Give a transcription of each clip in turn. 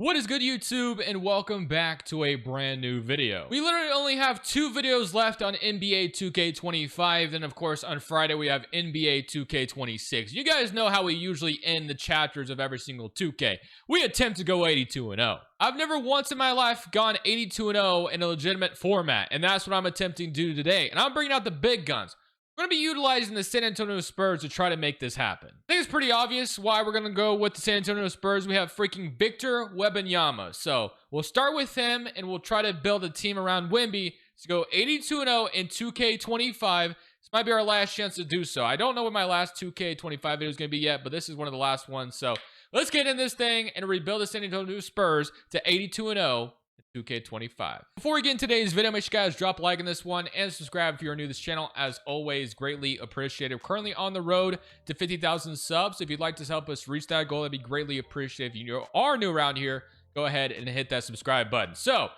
What is good, YouTube, and welcome back to a brand new video. We literally only have 2 videos left on NBA 2K25, then of course on Friday we have NBA 2K26. You guys know how we usually end the chapters of every single 2K. We attempt to go 82-0. I've never once in my life gone 82-0 in a legitimate format, and that's what I'm attempting to do today. And I'm bringing out the big guns. We're going to be utilizing the San Antonio Spurs to try to make this happen. I think it's pretty obvious why we're going to go with the San Antonio Spurs. We have freaking Victor Wembanyama. So we'll start with him and we'll try to build a team around Wemby to go 82-0 in 2K25. This might be our last chance to do so. I don't know what my last 2K25 video is going to be yet, but this is one of the last ones. So let's get in this thing and rebuild the San Antonio Spurs to 82-0. 2K25. Before we get into today's video, make sure you guys drop a like on this one and subscribe if you're new to this channel. As always, greatly appreciated. We're currently on the road to 50,000 subs. If you'd like to help us reach that goal, that'd be greatly appreciated. If you are new around here, go ahead and hit that subscribe button. So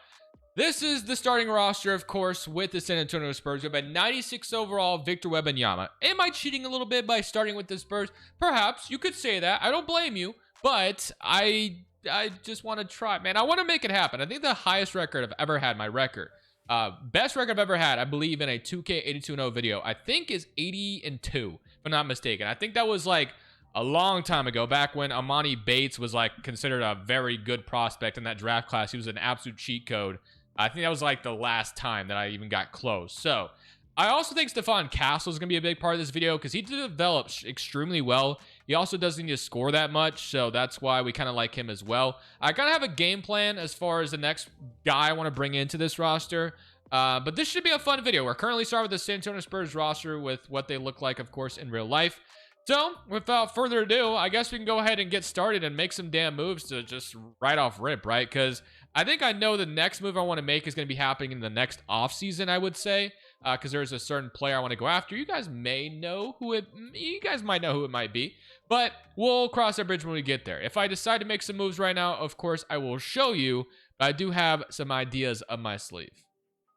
this is the starting roster, of course, with the San Antonio Spurs. We have a 96 overall Victor Wembanyama. Am I cheating a little bit by starting with the Spurs? Perhaps. You could say that. I don't blame you, but I just want to try, man. I want to make it happen. I think the highest record I've ever had, my record, best record I've ever had, I believe in a 2K 82-0 video, I think is 80-2, if I'm not mistaken. I think that was like a long time ago, back when Amani Bates was like considered a very good prospect in that draft class. He was an absolute cheat code. I think that was like the last time that I even got close. So I also think Stephon Castle is going to be a big part of this video because he develops extremely well. He also doesn't need to score that much, so that's why we kind of like him as well. I kind of have a game plan as far as the next guy I want to bring into this roster, but this should be a fun video. We're currently starting with the San Antonio Spurs roster with what they look like, of course, in real life. So, without further ado, I guess we can go ahead and get started and make some damn moves to just right off rip, right? Because I think I know the next move I want to make is going to be happening in the next offseason, I would say. Because there's a certain player I want to go after. You guys may know who it... You guys might know who it might be. But we'll cross that bridge when we get there. If I decide to make some moves right now, of course, I will show you. But I do have some ideas up my sleeve.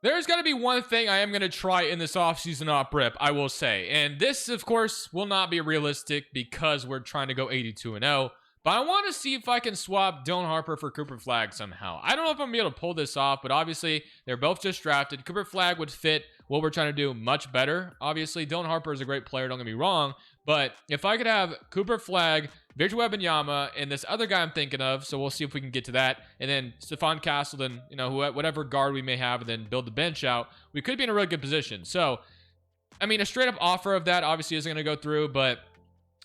There's got to be one thing I am going to try in this offseason op rip, I will say. And this, of course, will not be realistic because we're trying to go 82-0. But I want to see if I can swap Dylan Harper for Cooper Flagg somehow. I don't know if I'm going to be able to pull this off, but obviously they're both just drafted. Cooper Flagg would fit what we're trying to do much better. Obviously, Dylan Harper is a great player, don't get me wrong. But if I could have Cooper Flagg, Victor Wembanyama, and this other guy I'm thinking of, so we'll see if we can get to that. And then Stephon Castle, then, you know, whatever guard we may have, and then build the bench out. We could be in a really good position. So, I mean, a straight up offer of that obviously isn't going to go through, but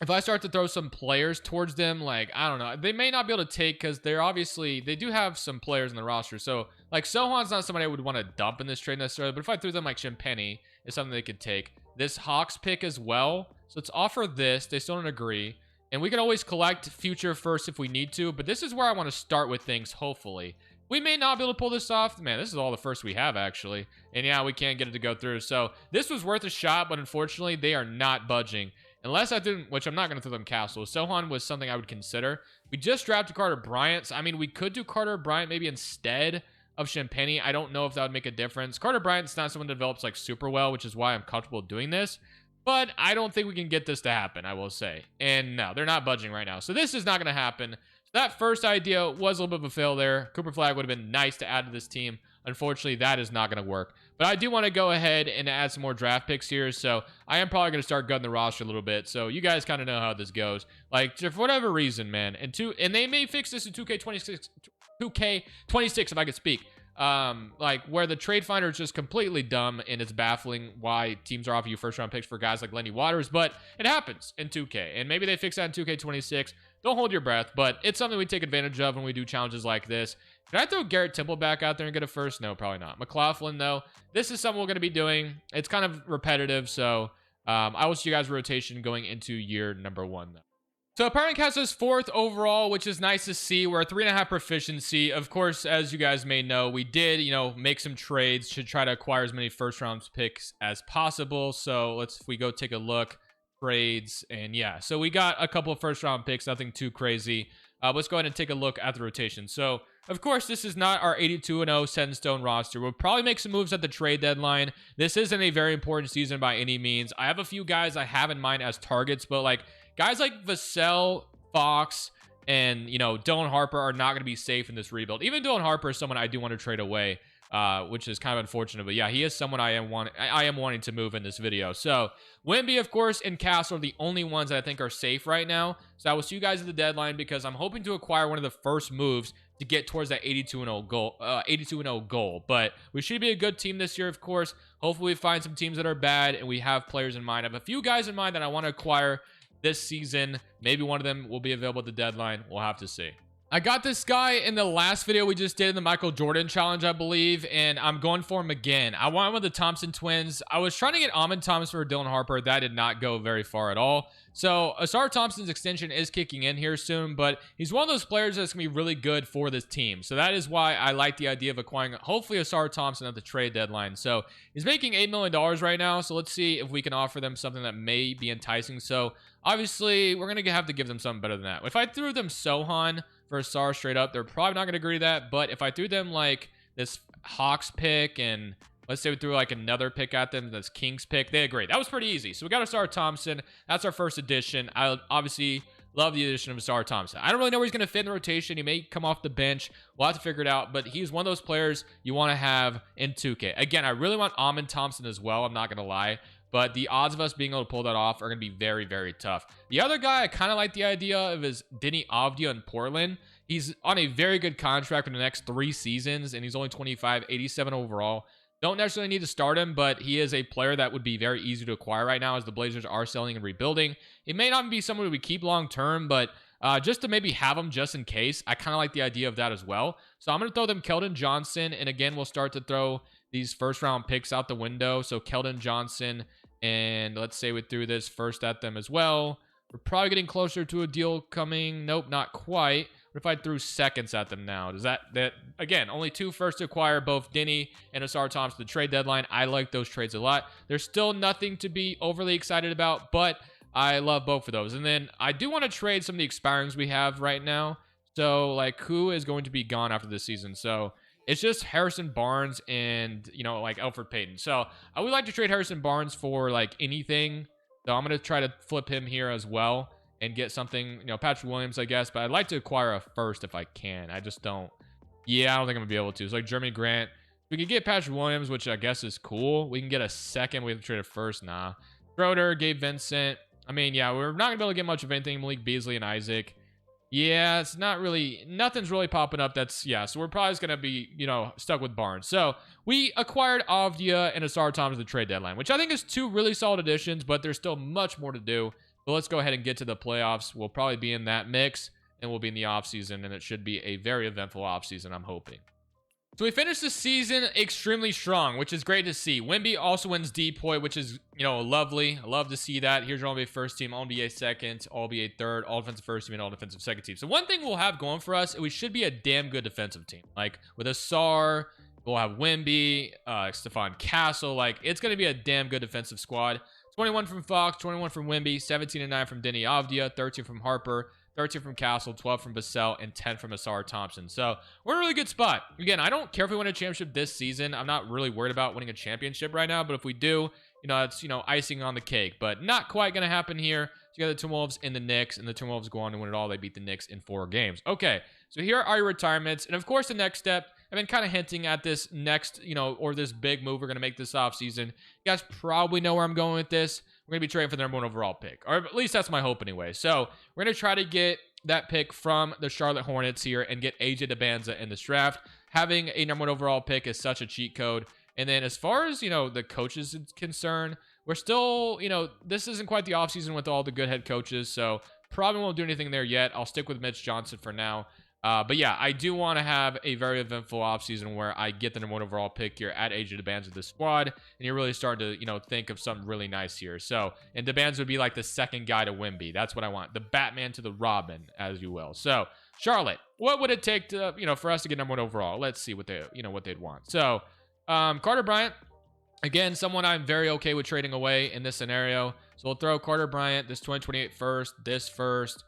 if I start to throw some players towards them, like, I don't know, they may not be able to take because they do have some players in the roster. So, like, Sohan's not somebody I would want to dump in this trade necessarily, but if I threw them like Champagny, is something they could take. This Hawks pick as well. So let's offer this. They still don't agree. And we can always collect future first if we need to, but this is where I want to start with things, hopefully. We may not be able to pull this off. Man, this is all the first we have, actually. And yeah, we can't get it to go through. So this was worth a shot, but unfortunately, they are not budging. Unless I didn't, which I'm not going to throw them Castle. Sohan was something I would consider. We just drafted Carter Bryant. So, I mean, we could do Carter Bryant maybe instead of Champagny. I don't know if that would make a difference. Carter Bryant's not someone that develops like super well, which is why I'm comfortable doing this. But I don't think we can get this to happen, I will say. And no, they're not budging right now. So this is not going to happen. So that first idea was a little bit of a fail there. Cooper Flagg would have been nice to add to this team. Unfortunately, that is not going to work. But I do want to go ahead and add some more draft picks here. So I am probably going to start gutting the roster a little bit. So you guys kind of know how this goes. Like, for whatever reason, man. And they may fix this in 2K26 if I could speak. Like, where the trade finder is just completely dumb, and it's baffling why teams are offering you first round picks for guys like Lenny Waters, but it happens in 2K, and maybe they fix that in 2K26. Don't hold your breath, but it's something we take advantage of when we do challenges like this. Can I throw Garrett Temple back out there and get a first? No, probably not. McLaughlin, though, this is something we're going to be doing. It's kind of repetitive, so I will see you guys rotation going into year number 1, though. So Apparent has us 4th overall, which is nice to see. We're at 3.5 proficiency. Of course, as you guys may know, we did, make some trades to try to acquire as many first round picks as possible. So we go take a look. Trades, and yeah, so we got a couple of first round picks, nothing too crazy. Let's go ahead and take a look at the rotation. So of course, this is not our 82-0 set in stone roster. We'll probably make some moves at the trade deadline. This isn't a very important season by any means. I have a few guys I have in mind as targets, but like guys like Vassell, Fox, and, you know, Dylan Harper are not going to be safe in this rebuild. Even Dylan Harper is someone I do want to trade away, which is kind of unfortunate. But yeah, he is someone I am wanting to move in this video. So Wemby, of course, and Castle are the only ones that I think are safe right now. So I will see you guys at the deadline, because I'm hoping to acquire one of the first moves to get towards that 82-0 goal. 82-0 goal. But we should be a good team this year, of course. Hopefully we find some teams that are bad, and we have players in mind. I have a few guys in mind that I want to acquire this season. Maybe one of them will be available at the deadline. We'll have to see. I got this guy in the last video we just did in the Michael Jordan challenge, I believe, and I'm going for him again. I want him with the Thompson twins. I was trying to get Amon Thompson for Dylan Harper. That did not go very far at all. So Asar Thompson's extension is kicking in here soon, but he's one of those players that's going to be really good for this team. So that is why I like the idea of acquiring, hopefully, Asar Thompson at the trade deadline. So he's making $8 million right now. So let's see if we can offer them something that may be enticing. So obviously, we're going to have to give them something better than that. If I threw them Sohan for Asar straight up, they're probably not going to agree to that. But if I threw them like this Hawks pick, and let's say we threw like another pick at them, this Kings pick, they agree. That was pretty easy. So we got Asar Thompson. That's our first addition. I obviously love the addition of Asar Thompson. I don't really know where he's going to fit in the rotation. He may come off the bench. We'll have to figure it out. But he's one of those players you want to have in 2K. Again, I really want Amon Thompson as well. I'm not going to lie. But the odds of us being able to pull that off are going to be very, very tough. The other guy I kind of like the idea of is Denny Avdia in Portland. He's on a very good contract for the next 3 seasons, and he's only 25, 87 overall. Don't necessarily need to start him, but he is a player that would be very easy to acquire right now, as the Blazers are selling and rebuilding. It may not be someone we keep long term, but just to maybe have him just in case, I kind of like the idea of that as well. So I'm going to throw them Keldon Johnson, and again, we'll start to throw these first round picks out the window. So Keldon Johnson, and let's say we threw this first at them as well. We're probably getting closer to a deal coming. Nope, not quite. What if I threw seconds at them now? Does that again, only 2 first to acquire, both Denny and Asar Thompson, the trade deadline. I like those trades a lot. There's still nothing to be overly excited about, but I love both of those. And then I do want to trade some of the expirings we have right now. So like, who is going to be gone after this season? So it's just Harrison Barnes and, you know, like Elfrid Payton. So I would like to trade Harrison Barnes for like anything. So I'm going to try to flip him here as well and get something, you know, Patrick Williams, I guess. But I'd like to acquire a first if I can. I just don't. Yeah, I don't think I'm going to be able to. It's like Jeremy Grant. We can get Patrick Williams, which I guess is cool. We can get a second. We have to trade a first. Nah. Schroeder, Gabe Vincent. I mean, yeah, we're not going to be able to get much of anything. Malik Beasley and Isaac. Yeah, it's not really, nothing's really popping up. That's, yeah, so we're probably just going to be, you know, stuck with Barnes. So we acquired Avdia and Asar Thompson at the trade deadline, which I think is 2 really solid additions, but there's still much more to do. But let's go ahead and get to the playoffs. We'll probably be in that mix, and we'll be in the offseason, and it should be a very eventful offseason, I'm hoping. So we finished the season extremely strong, which is great to see. Wemby also wins DPOY, which is, you know, lovely. I love to see that. Here's your All-NBA first team, All-NBA second, All-NBA third, All-Defensive first team, and All-Defensive second team. So one thing we'll have going for us, we should be a damn good defensive team. Like with Asar, we'll have Wemby, Stephon Castle. Like, it's going to be a damn good defensive squad. 21 from Fox, 21 from Wemby, 17 and 9 from Denny Avdia, 13 from Harper, 13 from Castle, 12 from Basell, and 10 from Asar Thompson. So we're in a really good spot. Again, I don't care if we win a championship this season. I'm not really worried about winning a championship right now, but if we do, you know, it's, you know, icing on the cake. But not quite going to happen here. So you got the Timberwolves and the Knicks, and the Timberwolves go on to win it all. They beat the Knicks in 4 games. Okay, so here are your retirements. And of course, the next step, I've been kind of hinting at this next, you know, or this big move we're going to make this offseason. You guys probably know where I'm going with this. We're going to be trading for the #1 overall pick, or at least that's my hope anyway. So we're going to try to get that pick from the Charlotte Hornets here and get AJ DeBanza in this draft. Having a #1 overall pick is such a cheat code. And then as far as, you know, the coaches is concerned, we're still, you know, this isn't quite the offseason with all the good head coaches, so probably won't do anything there yet. I'll stick with Mitch Johnson for now. But yeah, I do want to have a very eventful offseason where I get the #1 overall pick here at AJ DeBanza with the squad, and you're really starting to, you know, think of something really nice here. So, and DeBanza would be like the second guy to Wemby. That's what I want. The Batman to the Robin, as you will. So, Charlotte, what would it take to, you know, for us to get #1 overall? Let's see what they, you know, what they'd want. So, Carter Bryant, again, someone I'm very okay with trading away in this scenario. So we'll throw Carter Bryant, this 2028 first, this first.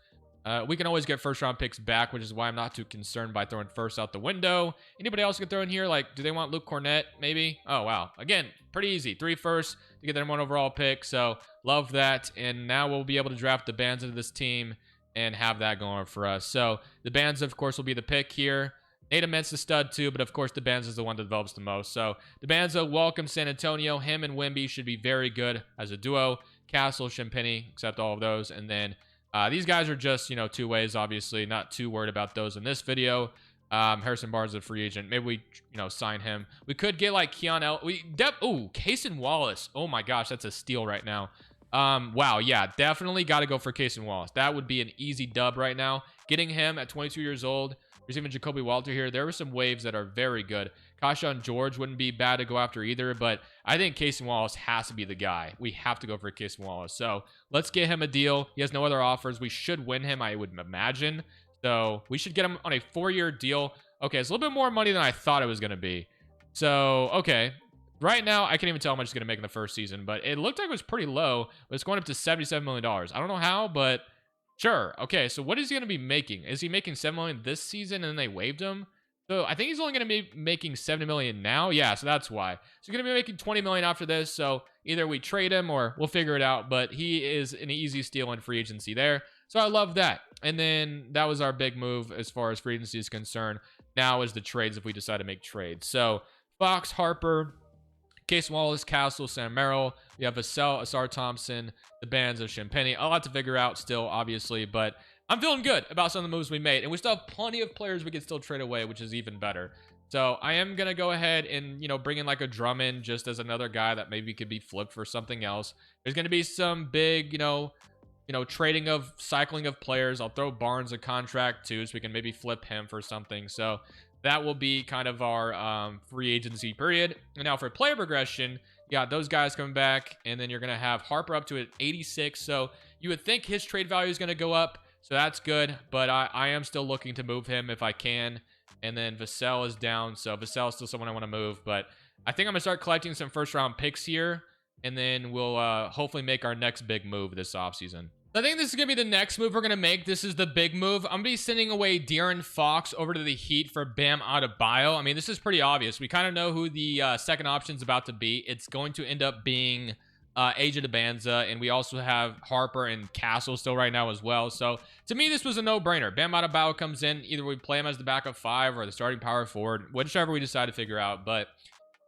We can always get first-round picks back, which is why I'm not too concerned by throwing first out the window. Anybody else can throw in here? Like, do they want Luke Cornett, maybe? Oh, wow. Again, pretty easy. 3 firsts to get their #1 overall pick, so love that. And now we'll be able to draft DeBanza to this team. and have that going for us. So Debanza, of course, will be the pick here. Nate Ament's the stud too, but of course Debanza is the one that develops the most. So Debanza, welcome San Antonio. Him and Wemby should be very good as a duo. Castle, Champagny, accept all of those. And then these guys are just, you know, two ways, obviously. Not too worried about those in this video. Harrison Barnes is a free agent. Maybe we, you know, sign him. We could get like Keon Cason Wallace. Oh my gosh, that's a steal right now. Wow, yeah, definitely got to go for Cason Wallace. That would be an easy dub right now. Getting him at 22 years old. There's even Jacoby Walter here. There were some waves that are very good. Kashawn George wouldn't be bad to go after either, but I think Cason Wallace has to be the guy. We have to go for Cason Wallace. So let's get him a deal. He has no other offers. We should win him, I would imagine. So we should get him on a 4-year deal. Okay, it's a little bit more money than I thought it was going to be. So, okay. Right now, I can't even tell how much he's going to make in the first season, but it looked like it was pretty low, but it's going up to $77 million. I don't know how, but sure. Okay, so what is he going to be making? Is he making $7 million this season and then they waived him? So I think he's only going to be making $70 million now. Yeah, so that's why. So he's going to be making $20 million after this, so either we trade him or we'll figure it out, but he is an easy steal in free agency there. So I love that. And then that was our big move as far as free agency is concerned. Now is the trades if we decide to make trades. So Fox, Harper, Case Wallace, Castle, Sam Merrill. We have Vassell, Asar Thompson, the bands of Champagny. A lot to figure out still, obviously, but I'm feeling good about some of the moves we made. And we still have plenty of players we can still trade away, which is even better. So I am going to go ahead and, you know, bring in like a Drummond just as another guy that maybe could be flipped for something else. There's going to be some big, you know, trading of cycling of players. I'll throw Barnes a contract too, so we can maybe flip him for something. So that will be kind of our free agency period. And now for player progression, you got those guys coming back, and then you're going to have Harper up to an 86. So you would think his trade value is going to go up. So that's good, but I am still looking to move him if I can. And then Vassell is down, so Vassell is still someone I want to move. But I think I'm going to start collecting some first-round picks here, and then we'll hopefully make our next big move this offseason. I think this is going to be the next move we're going to make. This is the big move. I'm going to be sending away De'Aaron Fox over to the Heat for Bam Adebayo. I mean, this is pretty obvious. We kind of know who the second option is about to be. It's going to end up being Aja Debanza, and we also have Harper and Castle still right now as well. So to me, this was a no-brainer. Bam Adebayo comes in. Either we play him as the backup 5 or the starting power forward, whichever we decide to figure out. But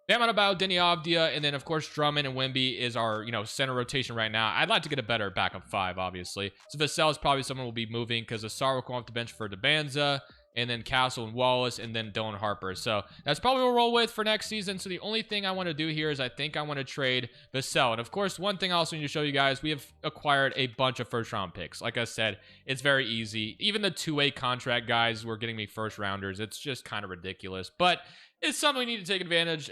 Bam Adebayo, Deni Avdija, and then, of course, Drummond and Wemby is our, you know, center rotation right now. I'd like to get a better backup 5, obviously. So Vassell is probably someone we'll be moving because Asar will come off the bench for Debanza, and then Castle and Wallace, and then Dylan Harper. So that's probably what we'll roll with for next season. So the only thing I want to do here is I think I want to trade Vassell. And, of course, one thing I also need to show you guys, we have acquired a bunch of first-round picks. Like I said, it's very easy. Even the two-way contract guys were getting me first-rounders. It's just kind of ridiculous. But it's something we need to take advantage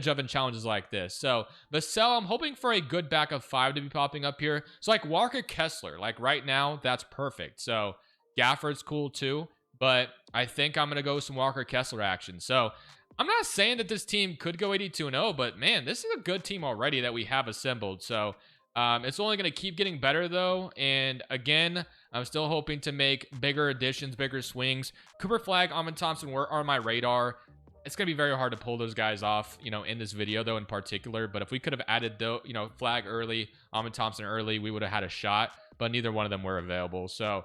of in challenges like this. So Vassell, I'm hoping for a good backup 5 to be popping up here. So like Walker Kessler, like right now, that's perfect. So Gafford's cool too, but I think I'm going to go with some Walker Kessler action. So I'm not saying that this team could go 82-0, but man, this is a good team already that we have assembled. So it's only going to keep getting better though. And again, I'm still hoping to make bigger additions, bigger swings. Cooper Flag, Amon Thompson were on my radar. It's going to be very hard to pull those guys off, you know, in this video, though, in particular. But if we could have added, though, you know, Flag early, Amon Thompson early, we would have had a shot. But neither one of them were available. So,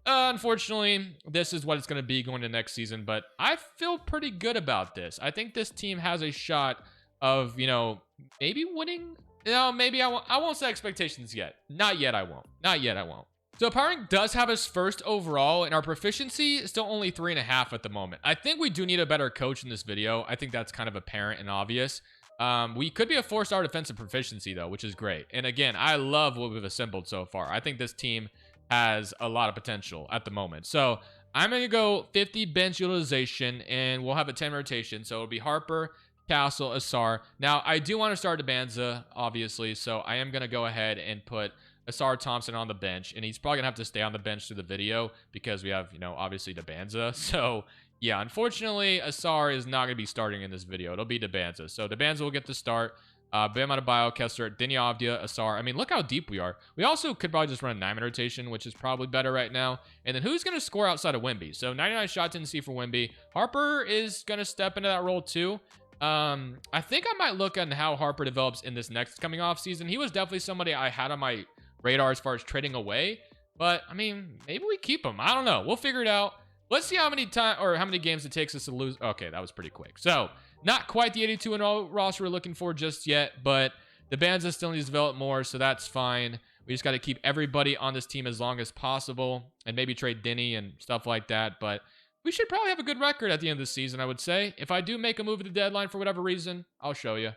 unfortunately, this is what it's going to be going to next season. But I feel pretty good about this. I think this team has a shot of, you know, maybe winning. You know, maybe I won't set expectations yet. Not yet, I won't. Not yet, I won't. So Powering does have us first overall, and our proficiency is still only 3.5 at the moment. I think we do need a better coach in this video. I think that's kind of apparent and obvious. We could be a 4-star defensive proficiency, though, which is great. And again, I love what we've assembled so far. I think this team has a lot of potential at the moment. So I'm going to go 50 bench utilization, and we'll have a 10 rotation. So it'll be Harper, Castle, Asar. Now, I do want to start Debanza, obviously, so I am going to go ahead and put Asar Thompson on the bench, and he's probably gonna have to stay on the bench through the video because we have, you know, obviously Debanza. So yeah, unfortunately, Asar is not gonna be starting in this video. It'll be Debanza. So Debanza will get the start. Bam Adebayo, Kessler, Deni Avdija, Asar. I mean, look how deep we are. We also could probably just run a 9-man rotation, which is probably better right now. And then who's gonna score outside of Wemby? So 99 shot tendency for Wemby. Harper is gonna step into that role too. I think I might look at how Harper develops in this next coming off season. He was definitely somebody I had on my radar as far as trading away. But, I mean, maybe we keep him. I don't know. We'll figure it out. Let's see how many games it takes us to lose. Okay, that was pretty quick. So, not quite the 82-0 roster we're looking for just yet, but the Banza still needs to develop more, so that's fine. We just got to keep everybody on this team as long as possible and maybe trade Denny and stuff like that. But we should probably have a good record at the end of the season, I would say. If I do make a move at the deadline for whatever reason, I'll show you.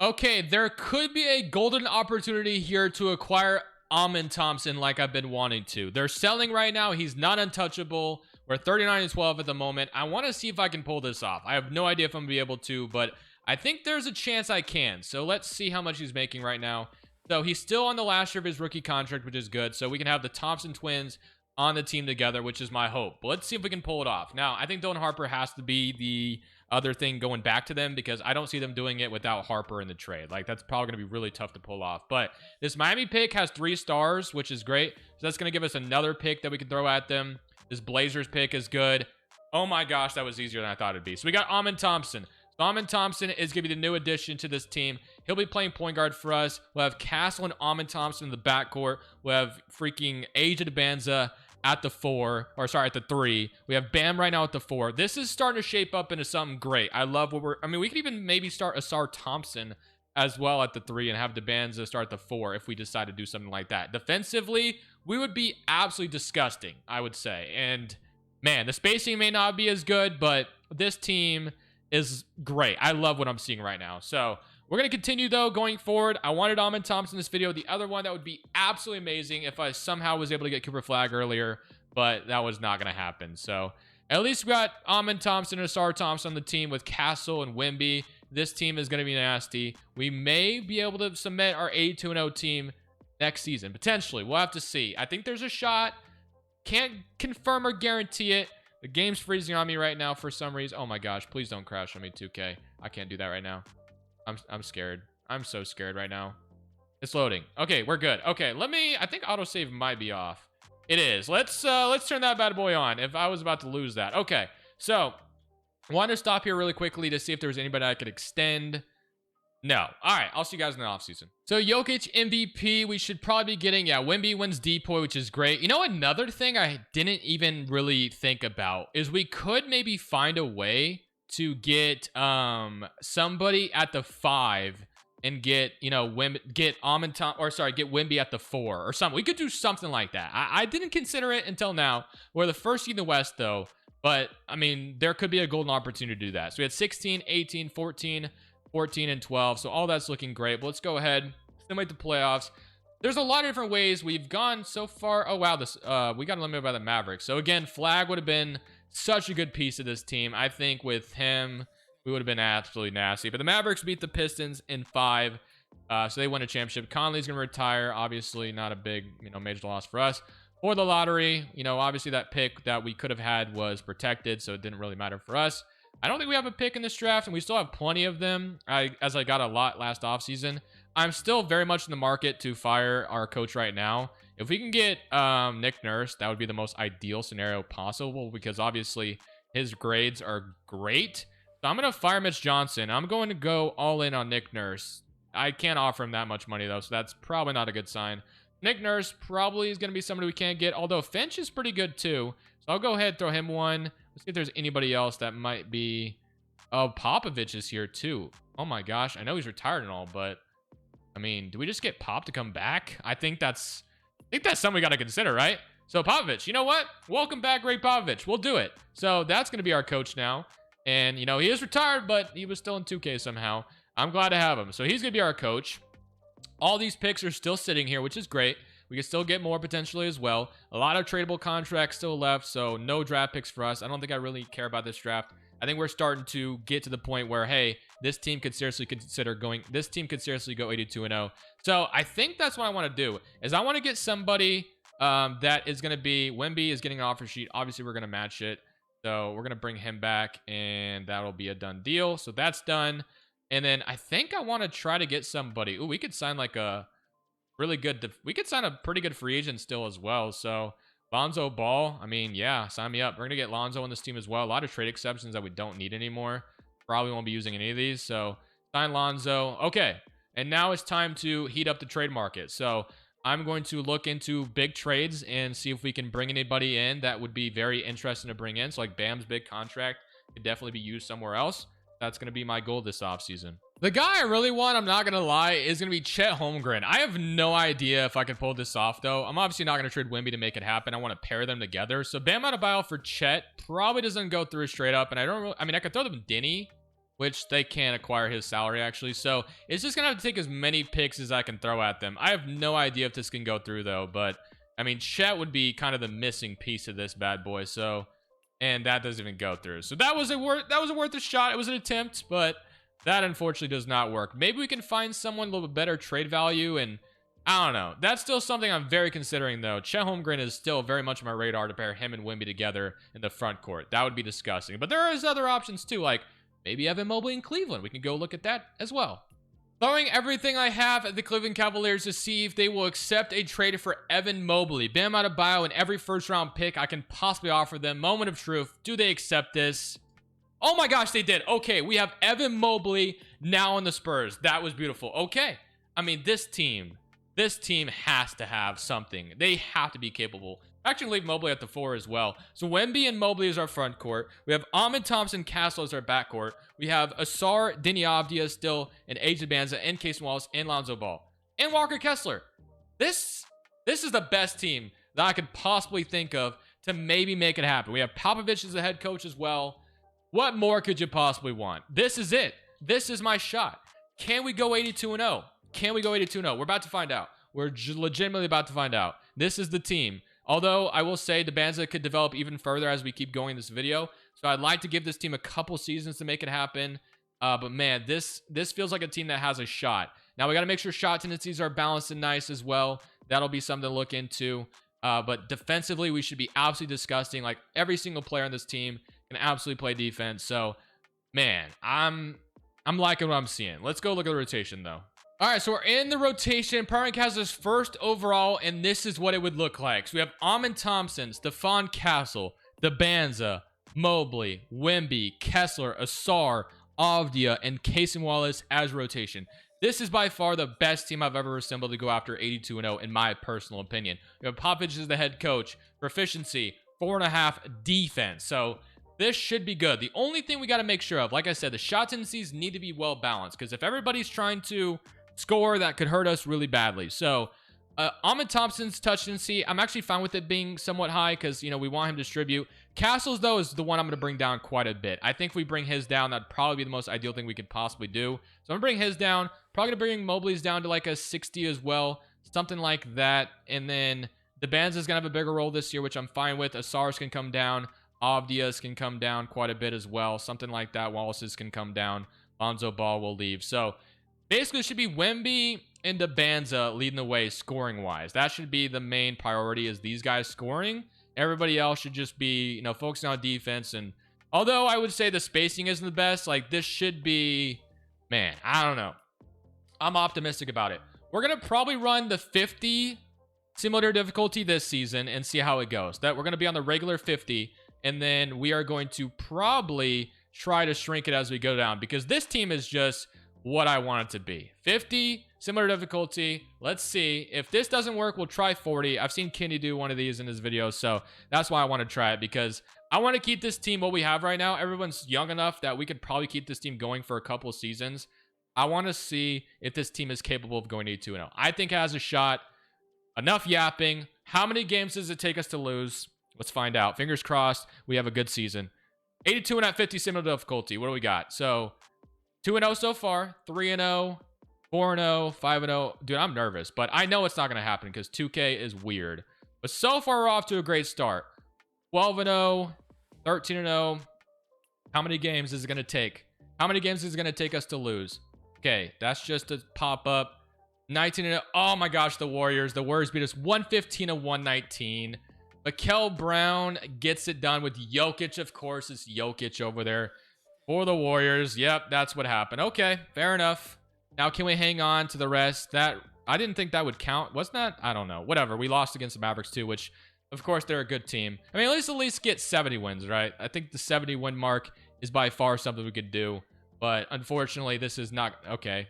Okay, there could be a golden opportunity here to acquire Thompson like I've been wanting to. They're selling right now. He's not untouchable. We're 39-12 at the moment. I want to see if I can pull this off. I have no idea if I'm going to be able to, but I think there's a chance I can. So let's see how much he's making right now. So he's still on the last year of his rookie contract, which is good. So we can have the Thompson twins on the team together, which is my hope. But let's see if we can pull it off. Now, I think Dylan Harper has to be the other thing going back to them because I don't see them doing it without Harper in the trade. Like, that's probably going to be really tough to pull off. But this Miami pick has 3 stars, which is great. So that's going to give us another pick that we can throw at them. This Blazers pick is good. Oh my gosh, that was easier than I thought it'd be. So we got Thompson. So Thompson is going to be the new addition to this team. He'll be playing point guard for us. We'll have Castle and Thompson in the backcourt. We'll have freaking Aja Banza at the 4, or sorry, at the 3. We have Bam right now at the 4. This is starting to shape up into something great. I love what we could even maybe start Asar Thompson as well at the 3 and have DeBanza start the 4 if we decide to do something like that. Defensively, we would be absolutely disgusting, I would say. And man, the spacing may not be as good, but this team is great. I love what I'm seeing right now. So we're going to continue, though, going forward. I wanted Thompson in this video. The other one that would be absolutely amazing if I somehow was able to get Cooper Flag earlier, but that was not going to happen. So at least we got Thompson and Asar Thompson on the team with Castle and Wemby. This team is going to be nasty. We may be able to submit our 82-0 team next season. Potentially. We'll have to see. I think there's a shot. Can't confirm or guarantee it. The game's freezing on me right now for some reason. Oh my gosh, please don't crash on me, 2K. I can't do that right now. I'm scared. I'm so scared right now. It's loading. Okay, we're good. Okay, I think autosave might be off. It is. Let's turn that bad boy on if I was about to lose that. Okay, so I wanted to stop here really quickly to see if there was anybody I could extend. No. All right, I'll see you guys in the offseason. So Jokic MVP, we should probably be getting, Wemby wins depoy, which is great. You know, another thing I didn't even really think about is we could maybe find a way to get somebody at the 5 and get, get Wemby at the 4 or something. We could do something like that. I didn't consider it until now. We're the first seed in the West, though. But, I mean, there could be a golden opportunity to do that. So we had 16, 18, 14, 14, and 12. So all that's looking great. But let's go ahead. Simulate the playoffs. There's a lot of different ways we've gone so far. Oh, wow. We got eliminated by the Mavericks. So, again, Flag would have been such a good piece of this team. I think with him, we would have been absolutely nasty. But the Mavericks beat the Pistons in 5. So they won a championship. Conley's going to retire. Obviously, not a big, major loss for us. For the lottery, obviously that pick that we could have had was protected, so it didn't really matter for us. I don't think we have a pick in this draft, and we still have plenty of them, as I got a lot last offseason. I'm still very much in the market to fire our coach right now. If we can get Nick Nurse, that would be the most ideal scenario possible, because obviously his grades are great. So I'm going to fire Mitch Johnson. I'm going to go all in on Nick Nurse. I can't offer him that much money, though, so that's probably not a good sign. Nick Nurse probably is going to be somebody we can't get, although Finch is pretty good too. So I'll go ahead and throw him one. Let's see if there's anybody else that might be... Oh, Popovich is here too. Oh my gosh, I know he's retired and all, but... I mean, do we just get Pop to come back? I think that's something we got to consider, right? So Popovich, you know what? Welcome back, Greg Popovich. We'll do it. So that's going to be our coach now. And, he is retired, but he was still in 2K somehow. I'm glad to have him. So he's going to be our coach. All these picks are still sitting here, which is great. We can still get more potentially as well. A lot of tradable contracts still left, so no draft picks for us. I don't think I really care about this draft. I think we're starting to get to the point where, hey, this team could seriously go 82-0. So I think that's what I want to do, is I want to get somebody that is going to be, Wemby is getting an offer sheet. Obviously, we're going to match it. So we're going to bring him back, and that'll be a done deal. So that's done. And then I think I want to try to get somebody. Ooh, we could sign like a really good... we could sign a pretty good free agent still as well. So Lonzo Ball, I mean, yeah, sign me up. We're going to get Lonzo on this team as well. A lot of trade exceptions that we don't need anymore. Probably won't be using any of these. So sign Lonzo. Okay. And now it's time to heat up the trade market. So I'm going to look into big trades and see if we can bring anybody in that would be very interesting to bring in. So like Bam's big contract could definitely be used somewhere else. That's going to be my goal this offseason. The guy I really want, I'm not going to lie, is going to be Chet Holmgren. I have no idea if I can pull this off, though. I'm obviously not going to trade Wemby to make it happen. I want to pair them together. So Bam Adebayo for Chet probably doesn't go through straight up. And I could throw them Denny, which they can't acquire his salary, actually. So it's just going to have to take as many picks as I can throw at them. I have no idea if this can go through, though. But, I mean, Chet would be kind of the missing piece of this bad boy. So, and that doesn't even go through. So that was worth a shot. It was an attempt, but that unfortunately does not work. Maybe we can find someone a little bit better trade value, and I don't know. That's still something I'm very considering, though. Chet Holmgren is still very much on my radar to pair him and Wemby together in the front court. That would be disgusting. But there is other options, too, like maybe Evan Mobley in Cleveland. We can go look at that as well. Throwing everything I have at the Cleveland Cavaliers to see if they will accept a trade for Evan Mobley. Bam Adebayo and every first-round pick I can possibly offer them. Moment of truth. Do they accept this? Oh my gosh, they did. Okay, we have Evan Mobley now on the Spurs. That was beautiful. Okay. I mean, this team has to have something. They have to be capable. Actually, leave Mobley at the 4 as well. So Wemby and Mobley is our front court. We have Ahmed Thompson, Castle as our back court. We have Asar, Deni Avdija still, and AJ Banza, and Casey Wallace, and Lonzo Ball, and Walker Kessler. This is the best team that I could possibly think of to maybe make it happen. We have Popovich as the head coach as well. What more could you possibly want? This is it. This is my shot. Can we go 82-0? Can we go 82-0? We're about to find out. We're legitimately about to find out. This is the team. Although I will say DeBanza could develop even further as we keep going this video. So I'd like to give this team a couple seasons to make it happen. But man, this feels like a team that has a shot. Now we got to make sure shot tendencies are balanced and nice as well. That'll be something to look into. But defensively, we should be absolutely disgusting. Like every single player on this team can absolutely play defense. So man, I'm liking what I'm seeing. Let's go look at the rotation though. All right, so we're in the rotation. Pernick has his first overall, and this is what it would look like. So we have Ahmed Thompson, Stephon Castle, DeBanza, Mobley, Wemby, Kessler, Asar, Avdija, and Casey Wallace as rotation. This is by far the best team I've ever assembled to go after 82-0, in my personal opinion. We have Popovich as the head coach. Proficiency, 4.5 defense. So this should be good. The only thing we got to make sure of, like I said, the shot tendencies need to be well balanced, because if everybody's trying to score, that could hurt us really badly. So Ahmed Thompson's touch tendency, I'm actually fine with it being somewhat high because, you know, we want him to distribute. Castles, though, is the one I'm going to bring down quite a bit. I think if we bring his down, that'd probably be the most ideal thing we could possibly do. So I'm going to bring his down. Probably going to bring Mobley's down to like a 60 as well. Something like that. And then DeBanza is going to have a bigger role this year, which I'm fine with. Asars can come down. Avdija's can come down quite a bit as well. Something like that. Wallace's can come down. Lonzo Ball will leave. So basically, it should be Wemby and DeBanza leading the way scoring-wise. That should be the main priority, is these guys scoring. Everybody else should just be, you know, focusing on defense. And although I would say the spacing isn't the best, like this should be, man, I don't know. I'm optimistic about it. We're going to probably run the 50 simulator difficulty this season and see how it goes. That we're going to be on the regular 50, and then we are going to probably try to shrink it as we go down, because this team is just what I want it to be. 50 similar difficulty. Let's see. If this doesn't work, we'll try 40. I've seen Kenny do one of these in his videos, so that's why I want to try it, because I want to keep this team what we have right now. Everyone's young enough that we could probably keep this team going for a couple of seasons. I want to see if this team is capable of going 82-0. I think it has a shot. Enough yapping. How many games does it take us to lose? Let's find out. Fingers crossed we have a good season. 82 and at 50 similar difficulty. What do we got? So 2-0 so far, 3-0, 4-0, 5-0. Dude, I'm nervous, but I know it's not going to happen because 2K is weird. But so far, we're off to a great start. 12-0, 13-0. How many games is it going to take? How many games is it going to take us to lose? Okay, that's just a pop-up. 19-0. Oh my gosh, the Warriors. The Warriors beat us 115-119. Mikel Brown gets it done with Jokic, of course. It's Jokic over there for the Warriors. Yep, that's what happened. Okay, fair enough. Now, can we hang on to the rest? That I didn't think that would count. Wasn't that? I don't know. Whatever. We lost against the Mavericks too, which, of course, they're a good team. I mean, at least get 70 wins, right? I think the 70 win mark is by far something we could do. But unfortunately, this is not. Okay,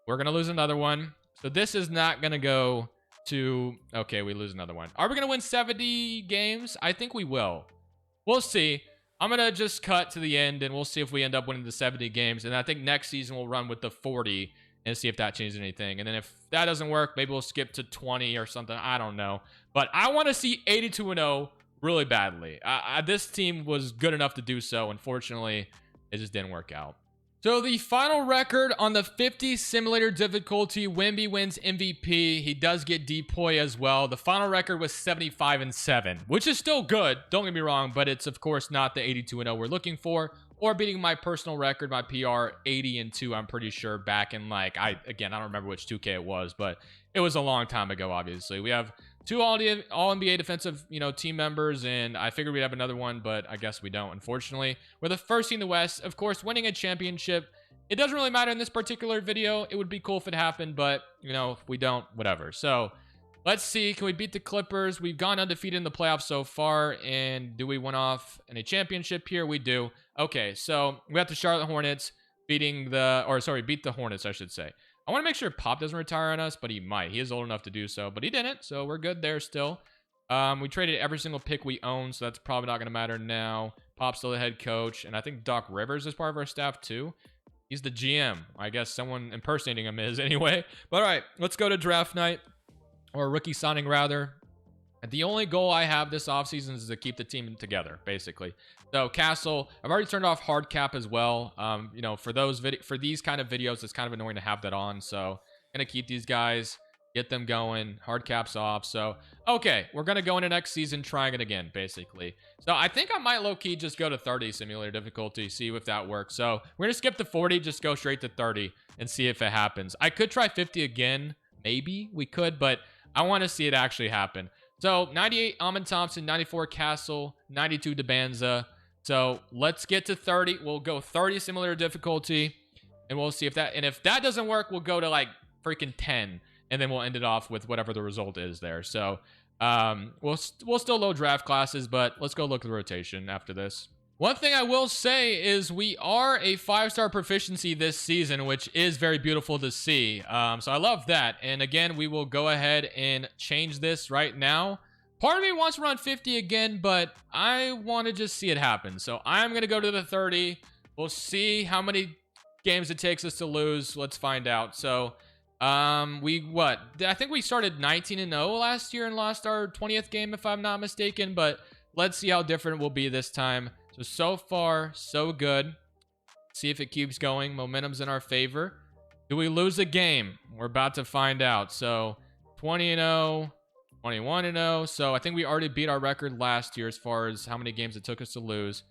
we're going to lose another one. So this is not going to go to... Okay, we lose another one. Are we going to win 70 games? I think we will. We'll see. I'm going to just cut to the end, and we'll see if we end up winning the 70 games. And I think next season we'll run with the 40 and see if that changes anything. And then if that doesn't work, maybe we'll skip to 20 or something. I don't know. But I want to see 82-0 really badly. This team was good enough to do so. Unfortunately, it just didn't work out. So the final record on the 50 simulator difficulty, Wemby wins MVP. He does get DPOY as well. The final record was 75-7, which is still good. Don't get me wrong, but it's of course not the 82-0 we're looking for, or beating my personal record, my PR, 80-2. I'm pretty sure back in I don't remember which 2K it was, but it was a long time ago. Obviously, we have two all NBA defensive, team members, and I figured we'd have another one, but I guess we don't, unfortunately. We're the first team in the West. Of course, winning a championship, it doesn't really matter in this particular video. It would be cool if it happened, but, if we don't, whatever. So, let's see. Can we beat the Clippers? We've gone undefeated in the playoffs so far, and do we win off in a championship here? We do. Okay, so we have the Charlotte Hornets beat the Hornets, I should say. I want to make sure Pop doesn't retire on us, but he might. He is old enough to do so, but he didn't, so we're good there still. We traded every single pick we own, so that's probably not going to matter now. Pop's still the head coach, and I think Doc Rivers is part of our staff too. He's the GM. I guess someone impersonating him is anyway. But all right, let's go to draft night, or rookie signing rather. And the only goal I have this offseason is to keep the team together, basically. So Castle, I've already turned off hard cap as well. For these kind of videos, it's kind of annoying to have that on. So I'm gonna keep these guys, get them going. Hard cap's off. So okay, we're gonna go into next season trying it again, basically. So I think I might low-key just go to 30 simulator difficulty, see if that works. So we're gonna skip the 40, just go straight to 30 and see if it happens. I could try 50 again, maybe we could, but I want to see it actually happen. So 98 Amon Thompson, 94 Castle, 92 DeBanza. So let's get to 30. We'll go 30 simulator difficulty, and we'll see if that. And if that doesn't work, we'll go to freaking 10, and then we'll end it off with whatever the result is there. So we'll still load draft classes, but let's go look at the rotation after this. One thing I will say is we are a 5-star proficiency this season, which is very beautiful to see. So I love that. And again, we will go ahead and change this right now. Part of me wants to run 50 again, but I want to just see it happen. So I'm going to go to the 30. We'll see how many games it takes us to lose. Let's find out. So I think we started 19-0 last year and lost our 20th game, if I'm not mistaken. But let's see how different it will be this time. So far, so good. See if it keeps going. Momentum's in our favor. Do we lose a game? We're about to find out. So 20-0. 21-0. So I think we already beat our record last year as far as how many games it took us to lose.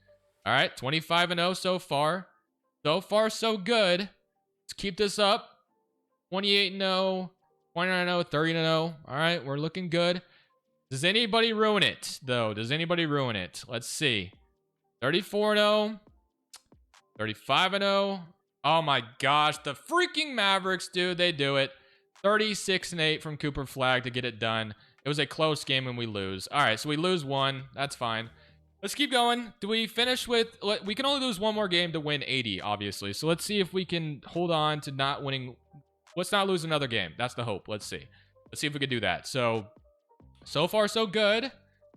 All right, 25-0 so far. So far, so good. Let's keep this up. 28-0, 29-0, 30-0. All right, we're looking good. Does anybody ruin it, though? Does anybody ruin it? Let's see. 34-0, 35-0. Oh my gosh, the freaking Mavericks, dude, they do it. 36-8 from Cooper Flag to get it done. It was a close game and we lose. All right, so we lose one. That's fine. Let's keep going. Do we finish with... We can only lose one more game to win 80, obviously. So let's see if we can hold on to not winning... Let's not lose another game. That's the hope. Let's see. Let's see if we can do that. So far, so good.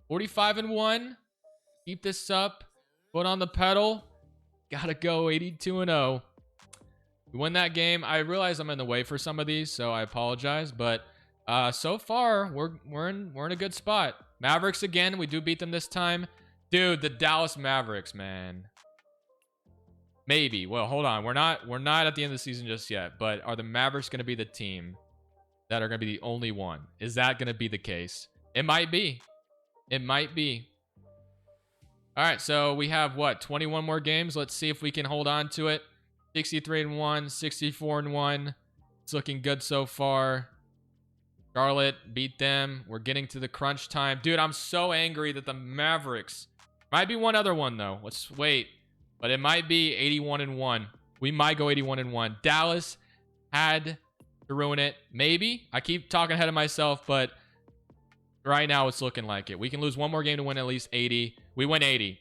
45-1. Keep this up. Foot on the pedal. Gotta go 82-0. We win that game. I realize I'm in the way for some of these, so I apologize. But so far, we're in a good spot. Mavericks again. We do beat them this time. Dude, the Dallas Mavericks, man. Maybe. Well, hold on. We're not at the end of the season just yet. But are the Mavericks going to be the team that are going to be the only one? Is that going to be the case? It might be. It might be. All right. So we have what? 21 more games. Let's see if we can hold on to it. 63-1, 64-1. It's looking good so far. Charlotte beat them. We're getting to the crunch time. Dude, I'm so angry that the Mavericks... Might be one other one, though. Let's wait. But it might be 81-1. We might go 81-1. Dallas had to ruin it. Maybe. I keep talking ahead of myself, but right now it's looking like it. We can lose one more game to win at least 80. We win 80.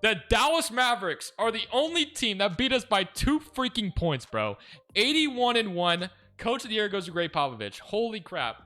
The Dallas Mavericks are the only team that beat us by 2 freaking points, bro. 81-1. Coach of the year goes to Greg Popovich. Holy crap.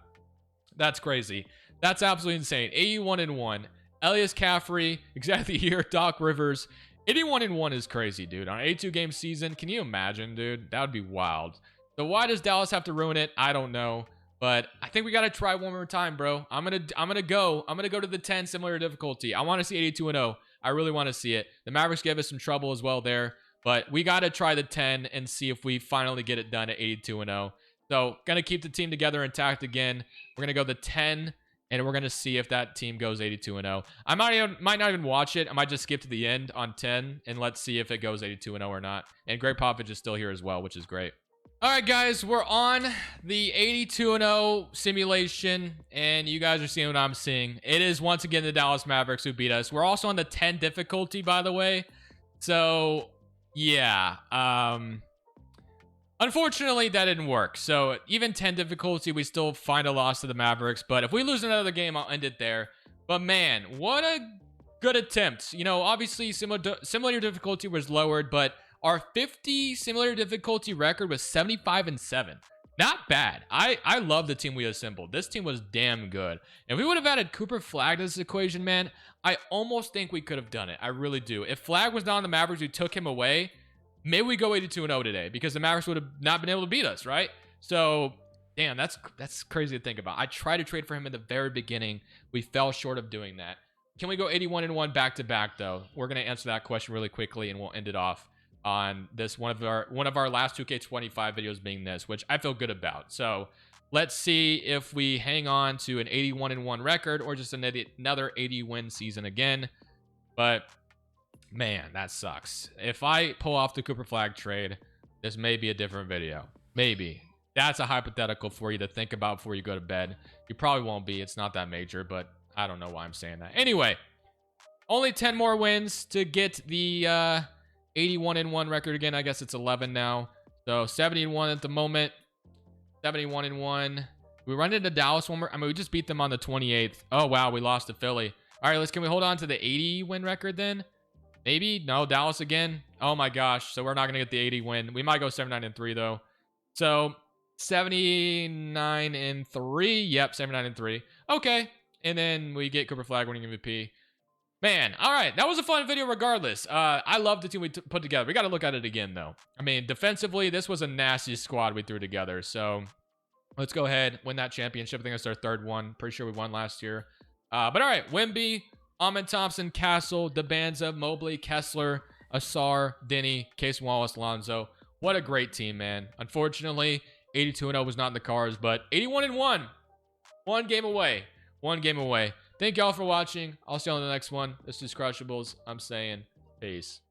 That's crazy. That's absolutely insane. 81-1. Elias Caffrey, exactly here. Doc Rivers. 81-1 is crazy, dude. On an 82-game season, can you imagine, dude? That would be wild. So why does Dallas have to ruin it? I don't know. But I think we got to try one more time, bro. I'm gonna go to the 10 similar difficulty. I want to see 82-0. I really want to see it. The Mavericks gave us some trouble as well there. But we got to try the 10 and see if we finally get it done at 82-0. So, going to keep the team together intact again. We're going to go the 10, and we're going to see if that team goes 82-0. I might not even watch it. I might just skip to the end on 10, and let's see if it goes 82-0 or not. And Greg Popovich is still here as well, which is great. All right, guys, we're on the 82-0 simulation, and you guys are seeing what I'm seeing. It is once again the Dallas Mavericks who beat us. We're also on the 10 difficulty, by the way. So, yeah. Unfortunately, that didn't work. So, even 10 difficulty, we still find a loss to the Mavericks. But if we lose another game, I'll end it there. But, man, what a good attempt. You know, obviously, similar difficulty was lowered, but our 50 similar difficulty record was 75-7. Not bad. I love the team we assembled. This team was damn good. If we would have added Cooper Flagg to this equation, man, I almost think we could have done it. I really do. If Flagg was not on the Mavericks, we took him away, maybe we go 82-0 today because the Mavericks would have not been able to beat us, right? So, damn, that's crazy to think about. I tried to trade for him in the very beginning. We fell short of doing that. Can we go 81-1 back-to-back, though? We're going to answer that question really quickly, and we'll end it off on this one of our last 2K25 videos being this, which I feel good about. So let's see if we hang on to an 81-1 record or just another 80-win season again. But man, that sucks. If I pull off the Cooper Flagg trade, this may be a different video. Maybe. That's a hypothetical for you to think about before you go to bed. You probably won't be. It's not that major, but I don't know why I'm saying that. Anyway, only 10 more wins to get the 81-1 record again. I guess it's 11 now. So 70-1 at the moment. 71-1. We run into Dallas one more. I mean, we just beat them on the 28th. Oh, wow. We lost to Philly. All right, can we hold on to the 80-win record then? Maybe? No, Dallas again. Oh, my gosh. So we're not going to get the 80 win. We might go 79-3, though. So 79-3. Yep, 79-3. Okay. And then we get Cooper Flagg winning MVP. Man, all right. That was a fun video regardless. I love the team we put together. We got to look at it again, though. I mean, defensively, this was a nasty squad we threw together. So let's go ahead, win that championship. I think that's our third one. Pretty sure we won last year. But all right, Wemby, Ahmed Thompson, Castle, Debanza, Mobley, Kessler, Asar, Denny, Case Wallace, Lonzo. What a great team, man. Unfortunately, 82-0 was not in the cards, but 81-1. One game away. One game away. Thank y'all for watching. I'll see you on the next one. This is Crushables. I'm saying peace.